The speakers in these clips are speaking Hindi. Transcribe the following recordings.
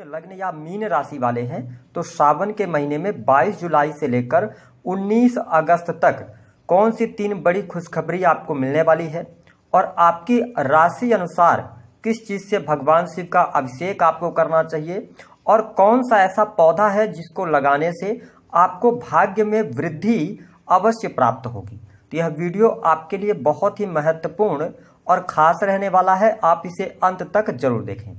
लग्न या मीन राशि वाले हैं तो सावन के महीने में 22 जुलाई से लेकर 19 अगस्त तक कौन सी 3 बड़ी खुशखबरी आपको मिलने वाली है और आपकी राशि अनुसार किस चीज़ से भगवान शिव का अभिषेक आपको करना चाहिए और कौन सा ऐसा पौधा है जिसको लगाने से आपको भाग्य में वृद्धि अवश्य प्राप्त होगी। तो यह वीडियो आपके लिए बहुत ही महत्वपूर्ण और ख़ास रहने वाला है, आप इसे अंत तक जरूर देखें।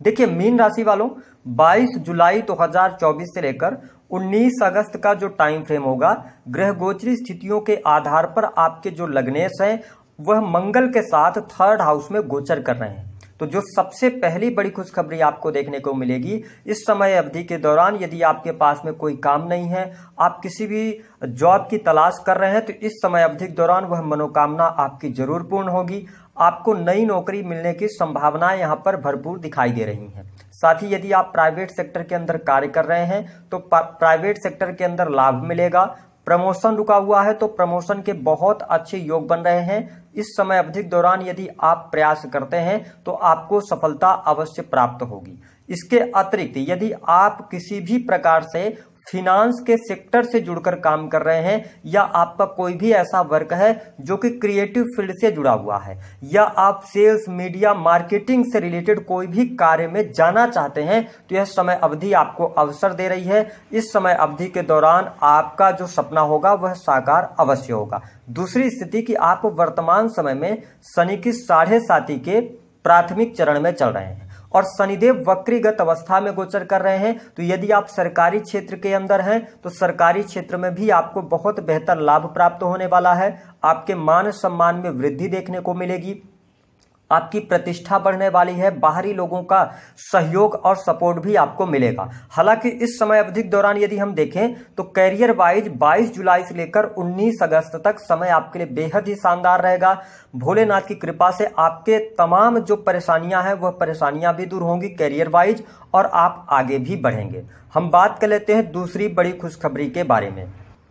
देखिए मीन राशि वालों, 22 जुलाई 2024 से लेकर 19 अगस्त का जो टाइम फ्रेम होगा, ग्रह गोचरी स्थितियों के आधार पर आपके जो लग्नेश हैं वह मंगल के साथ 3rd हाउस में गोचर कर रहे हैं। तो जो सबसे पहली बड़ी खुशखबरी आपको देखने को मिलेगी इस समय अवधि के दौरान, यदि आपके पास में कोई काम नहीं है, आप किसी भी जॉब की तलाश कर रहे हैं, तो इस समय अवधि के दौरान वह मनोकामना आपकी जरूर पूर्ण होगी। आपको नई नौकरी मिलने की संभावनाएं यहाँ पर भरपूर दिखाई दे रही हैं। साथ ही यदि आप प्राइवेट सेक्टर के अंदर कार्य कर रहे हैं तो प्राइवेट सेक्टर के अंदर लाभ मिलेगा। प्रमोशन रुका हुआ है तो प्रमोशन के बहुत अच्छे योग बन रहे हैं। इस समय अवधि के दौरान यदि आप प्रयास करते हैं तो आपको सफलता अवश्य प्राप्त होगी। इसके अतिरिक्त यदि आप किसी भी प्रकार से फिनांस के सेक्टर से जुड़कर काम कर रहे हैं या आपका कोई भी ऐसा वर्क है जो कि क्रिएटिव फील्ड से जुड़ा हुआ है या आप सेल्स, मीडिया, मार्केटिंग से रिलेटेड कोई भी कार्य में जाना चाहते हैं, तो यह समय अवधि आपको अवसर दे रही है। इस समय अवधि के दौरान आपका जो सपना होगा वह साकार अवश्य होगा। दूसरी स्थिति कि आप वर्तमान समय में शनि की 7.5 के प्राथमिक चरण में चल रहे हैं और शनिदेव वक्रीगत अवस्था में गोचर कर रहे हैं। तो यदि आप सरकारी क्षेत्र के अंदर हैं तो सरकारी क्षेत्र में भी आपको बहुत बेहतर लाभ प्राप्त होने वाला है। आपके मान सम्मान में वृद्धि देखने को मिलेगी, आपकी प्रतिष्ठा बढ़ने वाली है, बाहरी लोगों का सहयोग और सपोर्ट भी आपको मिलेगा। हालांकि इस समय अवधि के दौरान यदि हम देखें तो कैरियर वाइज 22 जुलाई से लेकर 19 अगस्त तक समय आपके लिए बेहद ही शानदार रहेगा। भोलेनाथ की कृपा से आपके तमाम जो परेशानियां हैं वह परेशानियां भी दूर होंगी कैरियर वाइज और आप आगे भी बढ़ेंगे। हम बात कर लेते हैं दूसरी बड़ी खुशखबरी के बारे में।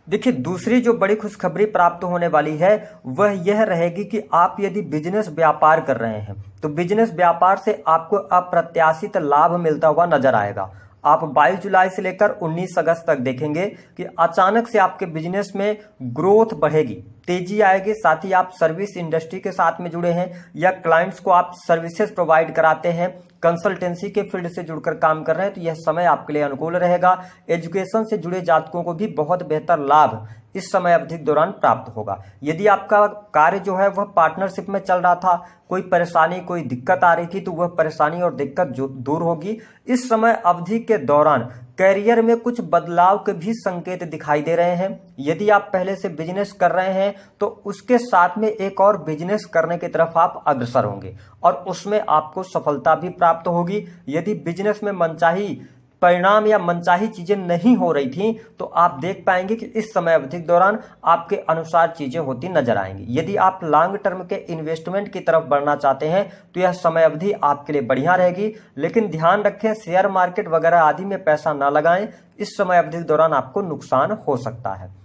देखिए दूसरी जो बड़ी खुशखबरी प्राप्त होने वाली है वह यह रहेगी कि आप यदि बिजनेस व्यापार कर रहे हैं तो बिजनेस व्यापार से आपको अप्रत्याशित लाभ मिलता हुआ नजर आएगा। आप 22 जुलाई से लेकर 19 अगस्त तक देखेंगे कि अचानक से आपके बिजनेस में ग्रोथ बढ़ेगी, तेजी आएगी। साथ ही आप सर्विस इंडस्ट्री के साथ में जुड़े हैं या क्लाइंट्स को आप सर्विसेज प्रोवाइड कराते हैं, कंसल्टेंसी के फील्ड से जुड़कर काम कर रहे हैं, तो यह समय आपके लिए अनुकूल रहेगा। एजुकेशन से जुड़े जातकों को भी बहुत बेहतर लाभ इस समय अवधि के दौरान प्राप्त होगा। यदि आपका कार्य जो है वह पार्टनरशिप में चल रहा था, कोई परेशानी, कोई दिक्कत आ रही थी, तो वह परेशानी और दिक्कत जो दूर होगी। इस समय अवधि के दौरान कैरियर में कुछ बदलाव के भी संकेत दिखाई दे रहे हैं। यदि आप पहले से बिजनेस कर रहे हैं तो उसके साथ में एक और बिजनेस करने की तरफ आप अग्रसर होंगे और उसमें आपको सफलता भी प्राप्त होगी। यदि बिजनेस में मनचाही परिणाम या मनचाही चीजें नहीं हो रही थी तो आप देख पाएंगे कि इस समय अवधि के दौरान आपके अनुसार चीजें होती नजर आएंगी। यदि आप लॉन्ग टर्म के इन्वेस्टमेंट की तरफ बढ़ना चाहते हैं तो यह समय अवधि आपके लिए बढ़िया रहेगी, लेकिन ध्यान रखें शेयर मार्केट वगैरह आदि में पैसा ना लगाएं, इस समय अवधि के दौरान आपको नुकसान हो सकता है।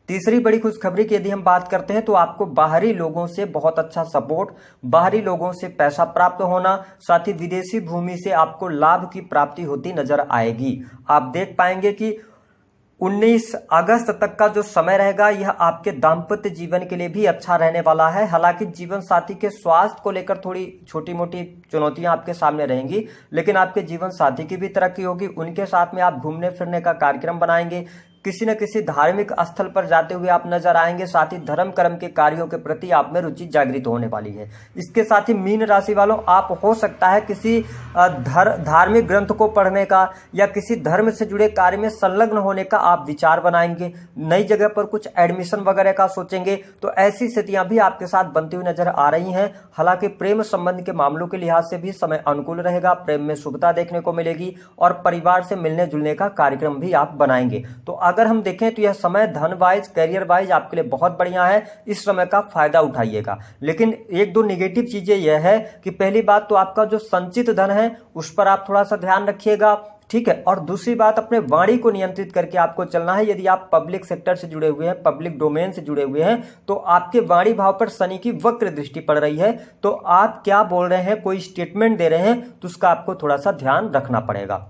तीसरी बड़ी खुशखबरी की यदि हम बात करते हैं तो आपको बाहरी लोगों से बहुत अच्छा सपोर्ट, बाहरी लोगों से पैसा प्राप्त होना, साथ ही विदेशी भूमि से आपको लाभ की प्राप्ति होती नजर आएगी। आप देख पाएंगे कि 19 अगस्त तक का जो समय रहेगा यह आपके दाम्पत्य जीवन के लिए भी अच्छा रहने वाला है। हालांकि जीवन साथी के स्वास्थ्य को लेकर थोड़ी छोटी मोटी चुनौतियां आपके सामने रहेंगी, लेकिन आपके जीवन साथी की भी तरक्की होगी। उनके साथ में आप घूमने फिरने का कार्यक्रम बनाएंगे, किसी न किसी धार्मिक स्थल पर जाते हुए आप नजर आएंगे। साथ ही धर्म कर्म के कार्यों के प्रति आप में रुचि जागृत होने वाली है। इसके साथ ही मीन राशि वालों, आप हो सकता है किसी धार्मिक ग्रंथ को पढ़ने का या किसी धर्म से जुड़े कार्य में संलग्न होने का आप विचार बनाएंगे, नई जगह पर कुछ एडमिशन वगैरह का सोचेंगे, तो ऐसी स्थितियां भी आपके साथ बनती हुई नजर आ रही हैं। हालांकि प्रेम संबंध के मामलों के लिहाज से भी समय अनुकूल रहेगा, प्रेम में शुभता देखने को मिलेगी और परिवार से मिलने जुलने का कार्यक्रम भी आप बनाएंगे। तो अगर हम देखें तो यह समय धन वाइज, कैरियर वाइज आपके लिए बहुत बढ़िया है, इस समय का फायदा उठाइएगा। लेकिन एक दो नेगेटिव चीजें यह है कि पहली बात तो आपका जो संचित धन है उस पर आप थोड़ा सा ध्यान रखिएगा। ठीक है। और दूसरी बात, अपने वाणी को नियंत्रित करके आपको चलना है। यदि आप पब्लिक सेक्टर से जुड़े हुए हैं, पब्लिक डोमेन से जुड़े हुए हैं, तो आपके वाणी भाव पर शनि की वक्र दृष्टि पड़ रही है। तो आप क्या बोल रहे हैं, कोई स्टेटमेंट दे रहे हैं, तो उसका आपको थोड़ा सा ध्यान रखना पड़ेगा।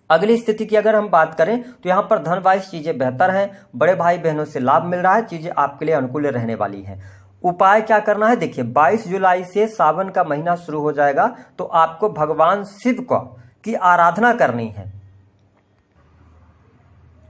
अगली स्थिति की अगर हम बात करें तो यहाँ पर धन वाइज चीजें बेहतर हैं, बड़े भाई बहनों से लाभ मिल रहा है, चीजें आपके लिए अनुकूल रहने वाली हैं। उपाय क्या करना है, देखिए 22 जुलाई से सावन का महीना शुरू हो जाएगा, तो आपको भगवान शिव की आराधना करनी है।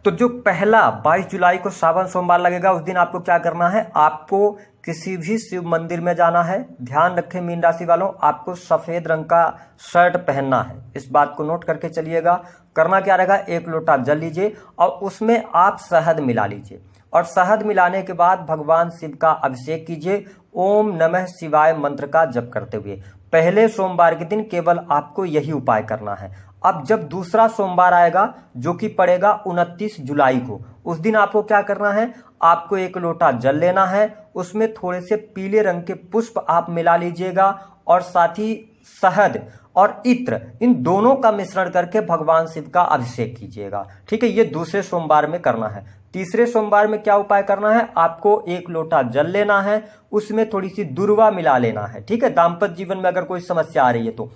तो जो पहला 22 जुलाई को सावन सोमवार लगेगा, उस दिन आपको क्या करना है, आपको किसी भी शिव मंदिर में जाना है। ध्यान रखें मीन राशि वालों, आपको सफेद रंग का शर्ट पहनना है, इस बात को नोट करके चलिएगा। करना क्या रहेगा, 1 लोटा जल लीजिए और उसमें आप शहद मिला लीजिए, और शहद मिलाने के बाद भगवान शिव का अभिषेक कीजिए ओम नमः शिवाय मंत्र का जप करते हुए। पहले सोमवार के दिन केवल आपको यही उपाय करना है। अब जब दूसरा सोमवार आएगा जो कि पड़ेगा 29 जुलाई को, उस दिन आपको क्या करना है, आपको 1 लोटा जल लेना है, उसमें थोड़े से पीले रंग के पुष्प आप मिला लीजिएगा और साथ ही शहद और इत्र, इन दोनों का मिश्रण करके भगवान शिव का अभिषेक कीजिएगा। ठीक है, ये दूसरे सोमवार में करना है। तीसरे सोमवार में क्या उपाय करना है, आपको 1 लोटा जल लेना है, उसमें थोड़ी सी दुर्वा मिला लेना है। ठीक है, दाम्पत्य जीवन में अगर कोई समस्या आ रही है तो,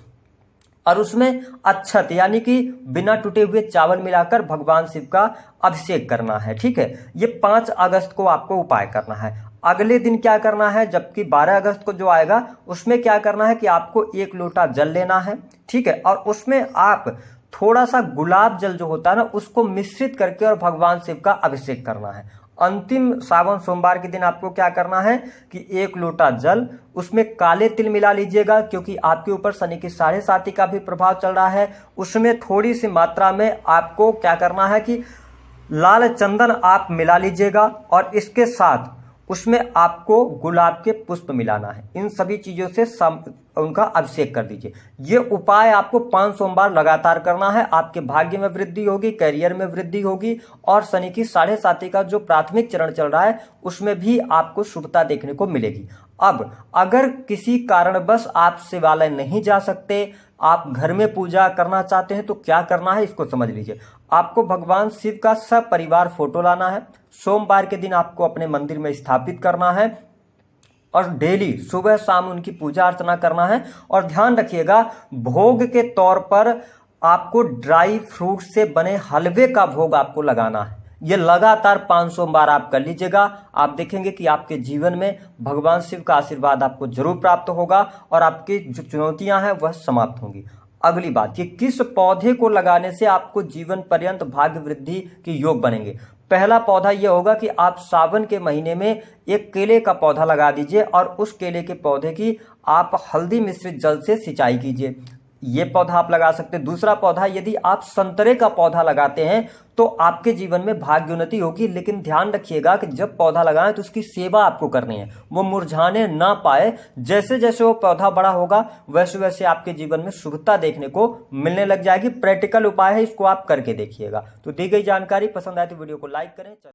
और उसमें अक्षत यानी कि बिना टूटे हुए चावल मिलाकर भगवान शिव का अभिषेक करना है। ठीक है, ये 5 अगस्त को आपको उपाय करना है। अगले दिन क्या करना है, जबकि 12 अगस्त को जो आएगा उसमें क्या करना है कि आपको 1 लोटा जल लेना है। ठीक है, और उसमें आप थोड़ा सा गुलाब जल जो होता है ना, उसको मिश्रित करके और भगवान शिव का अभिषेक करना है। अंतिम सावन सोमवार के दिन आपको क्या करना है कि 1 लोटा जल, उसमें काले तिल मिला लीजिएगा, क्योंकि आपके ऊपर शनि की 7.5 का भी प्रभाव चल रहा है। उसमें थोड़ी सी मात्रा में आपको क्या करना है कि लाल चंदन आप मिला लीजिएगा, और इसके साथ उसमें आपको गुलाब के पुष्प मिलाना है। इन सभी चीजों से उनका अभिषेक कर दीजिए। ये उपाय आपको 5 सोमवार लगातार करना है। आपके भाग्य में वृद्धि होगी, करियर में वृद्धि होगी, और शनि की 7.5 का जो प्राथमिक चरण चल रहा है उसमें भी आपको शुभता देखने को मिलेगी। अब अगर किसी कारणवश आप शिवालय नहीं जा सकते, आप घर में पूजा करना चाहते हैं, तो क्या करना है इसको समझ लीजिए। आपको भगवान शिव का सपरिवार फोटो लाना है, सोमवार के दिन आपको अपने मंदिर में स्थापित करना है, और डेली सुबह शाम उनकी पूजा अर्चना करना है। और ध्यान रखिएगा, भोग के तौर पर आपको ड्राई फ्रूट से बने हलवे का भोग आपको लगाना है। ये लगातार 5 सोमवार आप कर लीजिएगा। आप देखेंगे कि आपके जीवन में भगवान शिव का आशीर्वाद आपको जरूर प्राप्त होगा, और आपकी जो चुनौतियां हैं वह समाप्त होंगी। अगली बात, कि किस पौधे को लगाने से आपको जीवन पर्यंत भाग्य वृद्धि के योग बनेंगे। पहला पौधा यह होगा कि आप सावन के महीने में एक केले का पौधा लगा दीजिए, और उस केले के पौधे की आप हल्दी मिश्रित जल से सिंचाई कीजिए। ये पौधा आप लगा सकते हैं। दूसरा पौधा, यदि आप संतरे का पौधा लगाते हैं तो आपके जीवन में भाग्योन्नति होगी, लेकिन ध्यान रखिएगा कि जब पौधा लगाएं तो उसकी सेवा आपको करनी है, वो मुरझाने ना पाए। जैसे जैसे वो पौधा बड़ा होगा वैसे वैसे आपके जीवन में शुभता देखने को मिलने लग जाएगी। प्रैक्टिकल उपाय है, इसको आप करके देखिएगा। तो दी गई जानकारी पसंद आए तो वीडियो को लाइक करें।